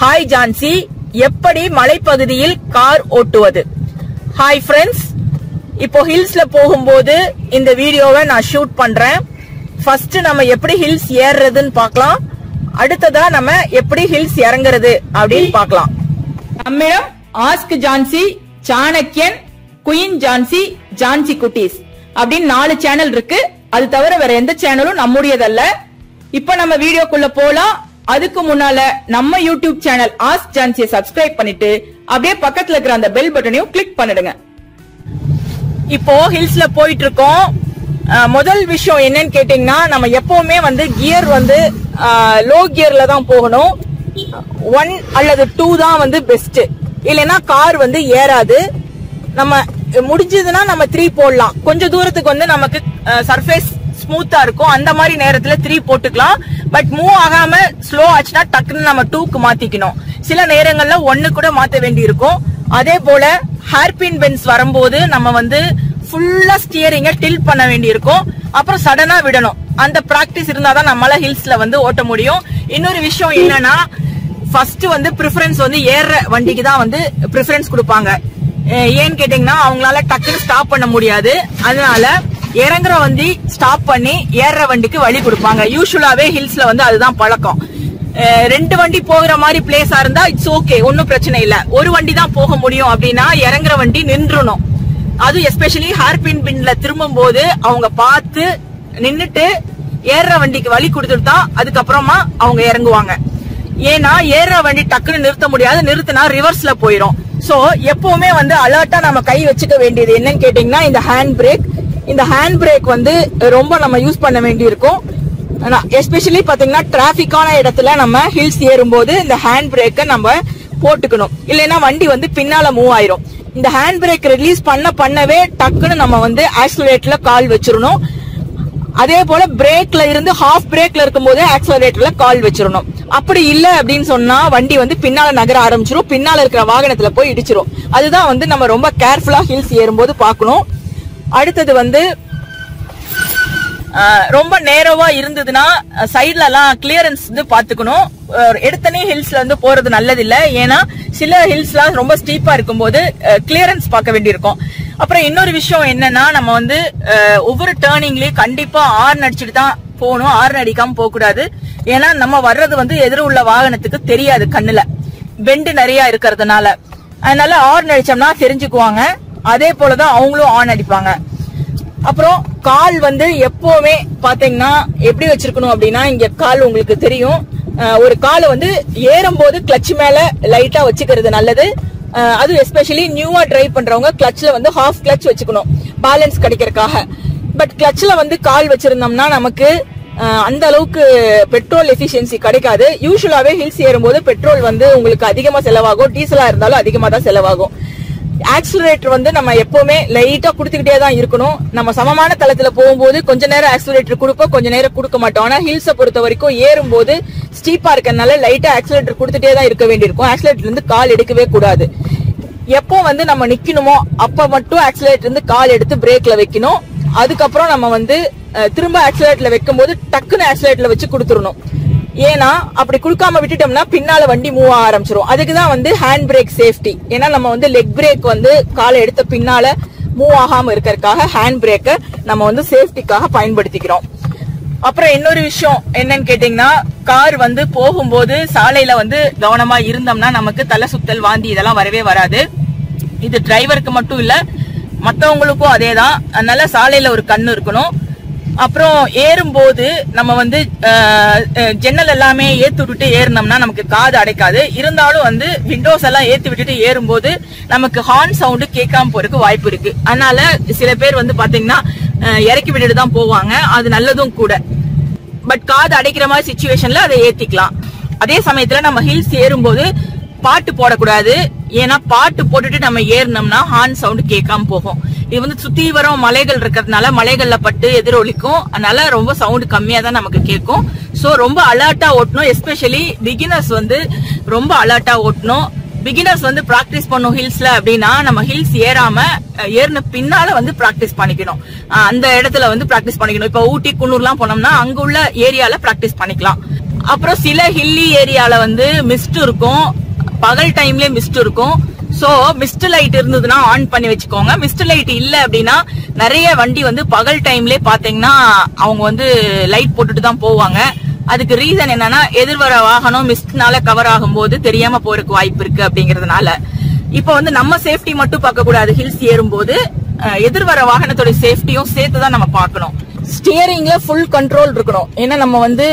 Hi Jhansi, எப்படி மலைப்பகுதியில் car ஓட்டுவது? ஹாய் ஃப்ரெண்ட்ஸ், இப்போ ஹில்ஸ்ல போகும்போது இந்த வீடியோவை நான் ஷூட் பண்றேன். ஃபர்ஸ்ட் நம்ம எப்படி ஹில்ஸ் ஏறுறதுன்னு பார்க்கலாம். அடுத்ததா நம்ம எப்படி ஹில்ஸ் இறங்குறது அப்படின்னு பார்க்கலாம். நம்மிடம் ஆஸ்க் ஜான்சி, சாணக்கியன், குயின் ஜான்சி, ஜான்சி குட்டீஸ் அப்படின்னு 4 சேனல் இருக்கு. அது தவிர வேற எந்த சேனலும் நம்முடையதல்ல. இப்ப நம்ம வீடியோக்குள்ள போலாம். அதுக்கு முன்னால நம்ம யூடியூப் சேனல் ஆஸ்க் ஜான்சியை சப்ஸ்கிரைப் பண்ணிட்டு அப்படியே பக்கத்துல இருக்கிற அந்த பெல் பட்டனையும் கிளிக் பண்ணிடுங்க. இப்போ ஹில்ஸ்ல போயிட்டு இருக்கோம். முதல் விஷயம் என்னன்னு கேட்டீங்கன்னா, நம்ம எப்பவுமே கியர் லோ கியர்ல தான் போகணும். 1 அல்லது 2 தான் பெஸ்ட். இல்லைன்னா கார் ஏறாது. நம்ம முடிஞ்சதுன்னா நம்ம 3 போடலாம். கொஞ்சம் தூரத்துக்கு நமக்கு சர்ஃபேஸ் ஸ்மூத்தா இருக்கும். அந்த மாதிரி நேரத்துல 3 போட்டுக்கலாம். பட் மூவ் ஆகாம ஸ்லோ ஆச்சுன்னா டக்குன்னு நம்ம 2க்கு மாத்திக்கணும். சில நேரங்கள்ல 1 கூட மாத்த வேண்டி இருக்கும். அதே போல ஹேர்பின் பென்ஸ் வரும்போது நம்ம ஃபுல்லா ஸ்டியரிங்க டில்ட் பண்ண வேண்டி இருக்கும். அப்புறம் சடனா விடணும். அந்த பிராக்டிஸ் இருந்தாதான் நம்மளால ஹில்ஸ்ல ஓட்ட முடியும். இன்னொரு விஷயம் என்னன்னா, ஃபர்ஸ்ட் பிரிஃபரன்ஸ் ஏற வண்டிக்கு தான் பிரிஃபரன்ஸ் கொடுப்பாங்க. ஏன்னு கேட்டீங்கன்னா, அவங்களால டக்குன்னு ஸ்டாப் பண்ண முடியாது. அதனால இறங்குற வண்டி ஸ்டாப் பண்ணி ஏற வண்டிக்கு வழி கொடுப்பாங்க. யூசுவலாவே ஹில்ஸ்ல அதுதான் பழக்கம். 2 வண்டி போகிற மாதிரி பிளேஸா இருந்தா இட்ஸ் ஓகே, ஒன்னும் பிரச்சனை இல்ல. ஒரு வண்டி தான் போக முடியும் அப்படின்னா இறங்குற வண்டி நின்றுணும். அது எஸ்பெஷலி ஹேர்பின் பின்ல திரும்பும் போது அவங்க பார்த்து நின்னுட்டு ஏற வண்டிக்கு வழி கொடுத்துட்டு தான் அதுக்கப்புறமா அவங்க இறங்குவாங்க. ஏன்னா ஏற வண்டி டக்குன்னு நிறுத்த முடியாது. நிறுத்தினா ரிவர்ஸ்ல போயிடும். சோ எப்பவுமே அலர்ட்டா நம்ம கை வச்சுக்க வேண்டியது என்னன்னு கேட்டீங்கன்னா, இந்த ஹேண்ட் பிரேக். இந்த ஹேண்ட் பிரேக் ரொம்ப நம்ம யூஸ் பண்ண வேண்டி இருக்கும். எஸ்பெஷலி பாத்தீங்கன்னா டிராபிக்கான இடத்துல நம்ம ஹில்ஸ் ஏறும்போது இந்த ஹேண்ட் பிரேக்க நம்ம போட்டுக்கணும். இல்லைன்னா வண்டி பின்னால மூவ் ஆயிரும். இந்த ஹேண்ட் பிரேக் ரிலீஸ் பண்ணவே டக்குன்னு நம்ம ஆக்சிலரேட்டர்ல கால் வச்சிடணும். அதே போல பிரேக்ல இருந்து ஹாஃப் பிரேக்ல இருக்கும் போதே ஆக்சிலரேட்டர்ல கால் வச்சிடணும். அப்படி இல்ல அப்படின்னு சொன்னா வண்டி பின்னால நகர ஆரம்பிச்சிரும். பின்னால இருக்கிற வாகனத்துல போய் இடிச்சிரும். அதுதான் நம்ம ரொம்ப கேர்ஃபுல்லா ஹில்ஸ் ஏறும்போது பாக்கணும். அடுத்தது ரொம்ப நேரோவா இருந்ததுன்னா சைட்ல எல்லாம் கிளியரன்ஸ் பாத்துக்கணும். எடுத்தனே ஹில்ஸ்ல போறது நல்லது இல்ல. ஏன்னா சில ஹில்ஸ்லாம் ரொம்ப ஸ்டீப்பா இருக்கும்போது கிளியரன்ஸ் பார்க்க வேண்டியிருக்கும். அப்புறம் இன்னொரு விஷயம் என்னன்னா, நம்ம ஒவ்வொரு டேர்னிங்லயும் கண்டிப்பா ஹார்ன் அடிச்சுட்டு தான் போகணும். ஹார்ன் அடிக்காம போக கூடாது. ஏன்னா நம்ம வர்றது எதிர உள்ள வாகனத்துக்கு தெரியாது. கண்ணுல பெண்டு நிறைய இருக்கிறதுனால அதனால ஹார்ன் அடிச்சோம்னா தெரிஞ்சுக்குவாங்க. அதே போலதான் அவங்களும் ஹார்ன் அடிப்பாங்க. அப்புறம் கால் எப்பவுமே பாத்தீங்கன்னா எப்படி வச்சிருக்கணும் அப்படின்னா, இங்க கால் உங்களுக்கு தெரியும். ஒரு காலை ஏறும் போது கிளட்ச் மேல லைட்டா வச்சுக்கிறது நல்லது. அது எஸ்பெஷலி நியூவா டிரைவ் பண்றவங்க கிளட்ச்ல ஹாஃப் கிளட்ச் வச்சுக்கணும், பேலன்ஸ் கிடைக்கிறதுக்காக. பட் கிளட்ச்ல கால் வச்சிருந்தோம்னா நமக்கு அந்த அளவுக்கு பெட்ரோல் எஃபிஷியன்சி கிடைக்காது. யூசுவலாவே ஹில்ஸ் ஏறும்போது பெட்ரோல் உங்களுக்கு அதிகமா செலவாகும். டீசலா இருந்தாலும் அதிகமா தான் செலவாகும். ஆக்சிலரேட்டர் நம்ம எப்பவுமே லைட்டா குடுத்துக்கிட்டே தான் இருக்கணும். நம்ம சமமான தளத்துல போகும்போது கொஞ்ச நேரம் ஆக்சிலரேட்டர் கொடுப்போம், கொஞ்ச நேரம் கொடுக்க மாட்டோம். ஆனா ஹில்ஸை பொறுத்த வரைக்கும் ஏறும்போது ஸ்டீப்பா இருக்கறனால லைட்டா ஆக்சிலரேட்டர் கொடுத்துட்டே தான் இருக்க வேண்டியிருக்கும். ஆக்சிலரேட்டர் இருந்து கால் எடுக்கவே கூடாது. எப்போ நம்ம நிக்கணுமோ அப்ப மட்டும் ஆக்சிலரேட்டர் இருந்து கால் எடுத்து பிரேக்ல வைக்கணும். அதுக்கப்புறம் நம்ம திரும்ப ஆக்சிலரேட்டர்ல வைக்கும் போது டக்குன்னு ஆக்சிலரேட்டர்ல வச்சு கொடுத்துடணும். ஏன்னா அப்படி குடுக்காம விட்டுட்டோம்னா பின்னால வண்டி மூவ் ஆரம்பிச்சிரும். அதுக்குதான் ஹேண்ட் பிரேக் சேஃப்டி. ஏன்னா நம்ம லெக் பிரேக் காலை எடுத்த பின்னால மூவ் ஆகாம இருக்கிறதுக்காக ஹேண்ட் பிரேக்க நம்ம சேஃப்டிக்காக பயன்படுத்திக்கிறோம். அப்புறம் இன்னொரு விஷயம் என்னன்னு கேட்டீங்கன்னா, கார் போகும்போது சாலையில கவனமா இருந்தோம்னா நமக்கு தலை சுத்தல், வாந்தி இதெல்லாம் வரவே வராது. இது டிரைவருக்கு மட்டும் இல்ல, மத்தவங்களுக்கும் அதேதான். அதனால சாலையில ஒரு கண்ணு இருக்கணும். அப்புறம் ஏறும்போது நம்ம ஜன்னல் எல்லாமே ஏத்து விட்டுட்டு ஏறினோம்னா நமக்கு காது அடைக்காது. இருந்தாலும் விண்டோஸ் எல்லாம் ஏத்தி விட்டுட்டு ஏறும்போது நமக்கு ஹார்ன் சவுண்ட் கேட்காம போறதுக்கு வாய்ப்பு இருக்கு. அதனால சில பேர் பாத்தீங்கன்னா இறக்கி விட்டுட்டு தான் போவாங்க. அது நல்லதும் கூட. பட் காது அடைக்கிற மாதிரி சிச்சுவேஷன்ல அதை ஏத்திக்கலாம். அதே சமயத்துல நம்ம ஹில்ஸ் ஏறும்போது பாட்டு போடக்கூடாது. ஏன்னா பாட்டு போட்டுட்டு நம்ம ஏறினோம்னா ஹார்ன் சவுண்ட் கேட்காம போகும். இது சுத்தி வரும் மலைகள் இருக்கிறதுனால மலைகள்ல பட்டு எதிரொலிக்கும். அதனால ரொம்ப சவுண்ட் கம்மியா தான் நமக்கு கேட்கும். சோ ரொம்ப அலர்ட்டா ஓட்டணும். எஸ்பெஷலி பிகினர்ஸ் ரொம்ப அலர்ட்டா ஓட்டணும். பிகினர்ஸ் பிராக்டிஸ் பண்ணும் ஹில்ஸ்ல அப்படின்னா நம்ம ஹில்ஸ் ஏறின பின்னால பிராக்டிஸ் பண்ணிக்கணும். அந்த இடத்துல பிராக்டிஸ் பண்ணிக்கணும். இப்ப ஊட்டி, குன்னூர்லாம் போனோம்னா அங்க உள்ள ஏரியால பிராக்டிஸ் பண்ணிக்கலாம். அப்புறம் சில ஹில்லி ஏரியால வந்து மிஸ்ட் இருக்கும், பகல் டைம்லயே மிஸ்ட் இருக்கும். சோ மிஸ்ட் லைட் இருந்ததுன்னா ஆன் பண்ணி வச்சுக்கோங்க. மிஸ்ட் லைட் இல்ல அப்படின்னா நிறைய வண்டி வந்து பகல் டைம்லயே பாத்தீங்கன்னா அவங்க வந்து லைட் போட்டுட்டு தான் போவாங்க. அதுக்கு ரீசன் என்னன்னா எதிர்வர வாகனம் மிஸ்ட்னால கவர் ஆகும் போது தெரியாம போறதுக்கு வாய்ப்பு இருக்கு அப்படிங்கறதுனால. இப்ப வந்து நம்ம சேஃப்டி மட்டும் பார்க்க கூடாது, ஹில்ஸ் ஏறும் போது எதிர்வர வாகனத்தோட சேஃப்டியும் சேர்த்துதான் நம்ம பார்க்கணும். ஸ்டியரிங்ல ஃபுல் கண்ட்ரோல் இருக்கணும். ஏன்னா நம்ம வந்து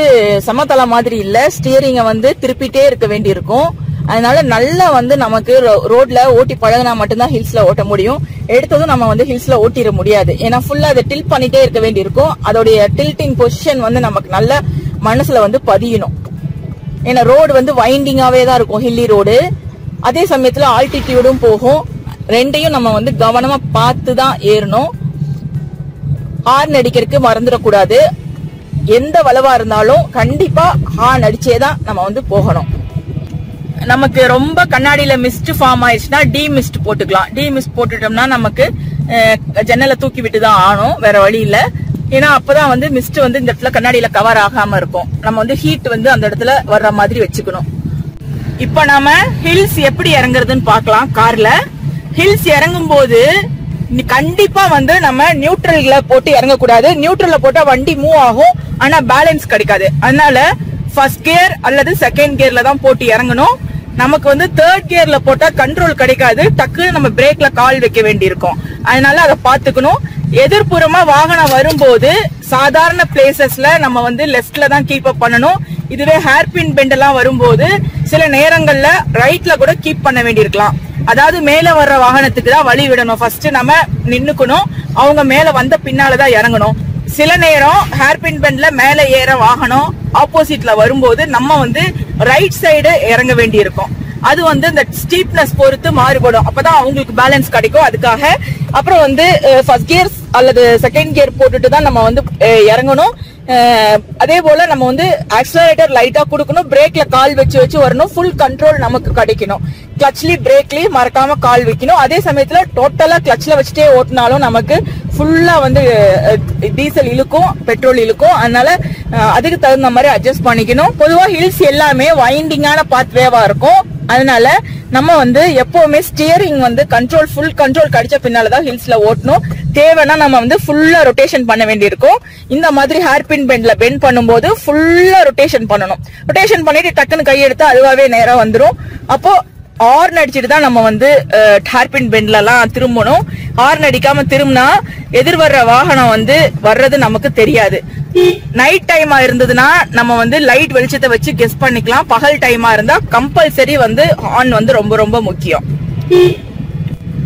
சமதள மாதிரி இல்ல, ஸ்டியரிங்க வந்து திருப்பிட்டே இருக்க வேண்டி இருக்கும். அதனால நல்லா வந்து நமக்கு ரோட்ல ஓட்டி பழகினா மட்டும்தான் ஹில்ஸ்ல ஓட்ட முடியும். எடுத்ததும் நம்ம வந்து ஹில்ஸ்ல ஓட்டிட முடியாது. ஏன்னா ஃபுல்லா அதை டில்ட் பண்ணிட்டே இருக்க வேண்டி இருக்கும். அதோடைய டில்டிங் பொசிஷன் வந்து நமக்கு நல்ல மனசுல வந்து பதியணும். ஏன்னா ரோடு வந்து வைண்டிங்காவே தான் இருக்கும் ஹில்லி ரோடு. அதே சமயத்துல ஆல்டிடியூடும் போகும். ரெண்டையும் நம்ம வந்து கவனமா பார்த்து தான் ஏறணும். ஹார்ன் அடிக்கிறதுக்கு மறந்துடக்கூடாது. எந்த வளவா இருந்தாலும் கண்டிப்பா ஹார்ன் அடிச்சேதான் நம்ம வந்து போகணும். நமக்கு ரொம்ப கண்ணாடியில மிஸ்ட் ஃபார்ம் ஆயிடுச்சுன்னா டி மிஸ்ட் போட்டுக்கலாம். டி மிஸ்ட் போட்டுட்டோம்னா நமக்கு ஜன்னலை தூக்கி விட்டுதான் ஆகணும், வேற வழி இல்ல. ஏன்னா அப்பதான் வந்து மிஸ்ட் வந்து இந்த இடத்துல கண்ணாடியில கவர் ஆகாம இருக்கும். நம்ம வந்து ஹீட் வந்து அந்த இடத்துல வர்ற மாதிரி வச்சுக்கணும். இப்ப நாம ஹில்ஸ் எப்படி இறங்குறதுன்னு பாக்கலாம். கார்ல ஹில்ஸ் இறங்கும் போது கண்டிப்பா வந்து நம்ம நியூட்ரல்ல போட்டு இறங்கக்கூடாது. நியூட்ரல்ல போட்டா வண்டி மூவ் ஆகும், ஆனா பேலன்ஸ் கிடைக்காது. அதனால ஃபர்ஸ்ட் கியர் அல்லது செகண்ட் கியர்ல தான் போட்டு இறங்கணும். நமக்கு வந்து தேர்ட் கியர்ல போட்டா கண்ட்ரோல் கிடைக்காது, டக்குன்னு நம்ம பிரேக்ல கால் வைக்க வேண்டி இருக்கும். அதனால அதை பாத்துக்கணும். எதிர்ப்புறமா வாகனம் வரும்போது சாதாரண பிளேசஸ்ல நம்ம வந்து லெஃப்ட்ல தான் கீப் அப் பண்ணணும். இதுவே ஹேர்பின் பெண்ட் எல்லாம் வரும்போது சில நேரங்கள்ல ரைட்ல கூட கீப் பண்ண வேண்டி இருக்கலாம். அதாவது மேல வர்ற வாகனத்துக்கு தான் வழி விடணும். ஃபர்ஸ்ட் நம்ம நின்னுக்கணும், அவங்க மேல வந்த பின்னாலதான் இறங்கணும். சில நேரம் ஹேர்பின் பெண்ட்ல மேல ஏற வாகனம் ஆப்போசிட்ல வரும்போது நம்ம வந்து ரைட் சைடு இறங்க வேண்டி இருக்கும். அது வந்து இந்த ஸ்டீப்னஸ் பொறுத்து மாறுபடும். அப்பதான் அவங்களுக்கு பேலன்ஸ் கிடைக்கும். அதுக்காக அப்புறம் வந்து ஃபர்ஸ்ட் கியர் அல்லது செகண்ட் கியர் போட்டுட்டு தான் நம்ம வந்து இறங்கணும். அதே போல நம்ம வந்து ஆக்சிலரேட்டர் லைட்டா கொடுக்கணும், பிரேக்ல கால் வச்சு வச்சு வரணும். ஃபுல் கண்ட்ரோல் நமக்கு கிடைக்கணும். கிளச்லயும் பிரேக்லயும் மறக்காம கால் வைக்கணும். அதே சமயத்துல டோட்டலா கிளச்ல வச்சுட்டே ஓட்டினாலும் நமக்கு ஃபுல்லா வந்து டீசல் இழுக்கும், பெட்ரோல் இழுக்கும். அதனால அதுக்கு தகுந்த மாதிரி அட்ஜஸ்ட் பண்ணிக்கணும். பொதுவா ஹில்ஸ் எல்லாமே வைண்டிங்கான பாத்வேவா இருக்கும். அதனால நம்ம வந்து எப்பவுமே ஸ்டியரிங் வந்து கண்ட்ரோல் ஃபுல் கண்ட்ரோல் கிடைச்ச பின்னாலதான் ஹில்ஸ்ல ஓட்டணும். தேவைன்னா நம்ம வந்து ஃபுல்லா ரொட்டேஷன் பண்ண வேண்டியிருக்கும். இந்த மாதிரி ஹேர்பின் பெண்ட்ல பெண்ட் பண்ணும்போது ஃபுல்லா ரொட்டேஷன் பண்ணணும். ரொட்டேஷன் பண்ணிட்டு டக்குன்னு கையெடுத்து அதுவாவே நேரா வந்துடும். அப்போ ஹார்ன் அடிச்சுட்டு தான் நம்ம வந்து ஹேர்பின் பெண்ட்ல எல்லாம் திரும்பணும். ஹார்ன் அடிக்காம திரும்பினா எதிர்வர்ற வாகனம் வந்து வர்றது நமக்கு தெரியாது. நைட் டைமா இருந்ததுன்னா நம்ம வந்து லைட் வெளிச்சத்தை வச்சு கெஸ் பண்ணிக்கலாம். பகல் டைமா இருந்தா கம்பல்சரி வந்து ஹார்ன் வந்து ரொம்ப ரொம்ப முக்கியம்.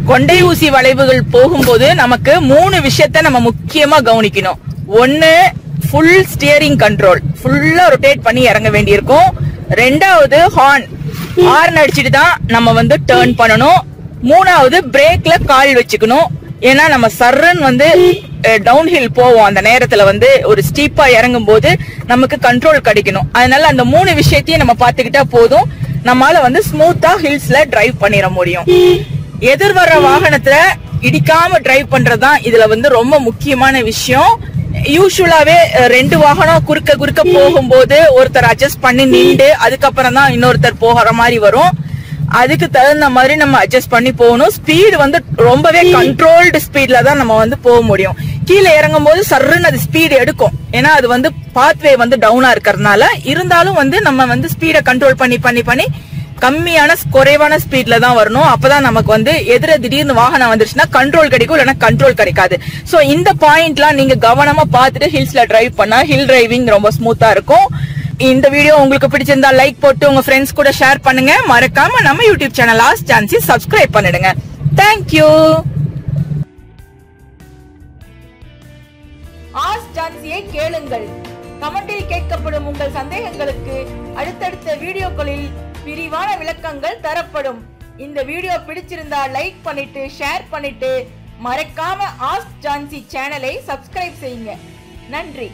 கொண்டை ஊசி வளைவுகள் போகும்போது நமக்கு 3 விஷயத்த நம்ம முக்கியமா கவனிக்கணும். ஒன்னு, ஃபுல் ஸ்டியரிங் கண்ட்ரோல், ஃபுல்லா ரொட்டேட் பண்ணி இறங்க வேண்டியிருக்கும். ரெண்டாவது ஹார்ன் அடிச்சுட்டு தான் நம்ம வந்து டர்ன் பண்ணணும். மூணாவது பிரேக்ல கால் வச்சுக்கணும். ஏன்னா நம்ம சர்ரன் வந்து டவுன் ஹில் போவோம். அந்த நேரத்துல வந்து ஒரு ஸ்டீப்பா இறங்கும் போது நமக்கு கண்ட்ரோல் கிடைக்கணும். அதனால அந்த 3 விஷயத்தையும் நம்ம பாத்துக்கிட்டா போதும், நம்மளால வந்து ஸ்மூத்தா ஹில்ஸ்ல டிரைவ் பண்ணிட முடியும். எதிர்வர வாகனத்துல இடிக்காம டிரைவ் பண்றதுதான் இதுல வந்து ரொம்ப முக்கியமான விஷயம். யூசுவலாவே 2 வாகனம் குறுக்க போகும்போது ஒருத்தர் அட்ஜஸ்ட் பண்ணி நின்று அதுக்கப்புறம் தான் இன்னொருத்தர் போகிற மாதிரி வரும். அதுக்கு தகுந்த மாதிரி நம்ம அட்ஜஸ்ட் பண்ணி போகணும். ஸ்பீடு வந்து ரொம்பவே கண்ட்ரோல்டு ஸ்பீட்ல தான் நம்ம வந்து போக முடியும். கீழே இறங்கும் போது சர்ன்னு அது ஸ்பீடு எடுக்கும். ஏன்னா அது வந்து பாத்வே வந்து டவுனா இருக்கிறதுனால. இருந்தாலும் வந்து நம்ம வந்து ஸ்பீடை கண்ட்ரோல் பண்ணி கம்மியான குறைவான ஸ்பீட்ல தான் வரணும். அப்பதான் நமக்கு வந்து எதிர திடீர்னு வாகனம் வந்துருச்சுன்னா கண்ட்ரோல் கிடைக்கும், இல்லைன்னா கண்ட்ரோல் கிடைக்காது. சோ இந்த பாயிண்ட்லாம் நீங்க கவனமா பார்த்துட்டு ஹில்ஸ்ல டிரைவ் பண்ணா ஹில் டிரைவிங் ரொம்ப ஸ்மூத்தா இருக்கும். இந்த வீடியோ உங்களுக்கு பிடிச்சிருந்தா லைக் போட்டு உங்க ஃப்ரெண்ட்ஸ் கூட ஷேர் பண்ணுங்க. மறக்காம நம்ம YouTube channel ASK Jhansi subscribe பண்ணிடுங்க. தேங்க்யூ. ASK Jhansiயை கேளுங்கள். கமெண்டில் கேட்கப்படும் உங்கள் சந்தேகங்களுக்கு அடுத்தடுத்த வீடியோக்களில் விரிவான விளக்கங்கள் தரப்படும். இந்த வீடியோ பிடிச்சிருந்தா லைக் பண்ணிட்டு ஷேர் பண்ணிட்டு மறக்காம ASK Jhansi சேனலை சப்ஸ்கிரைப் செய்யுங்க. நன்றி.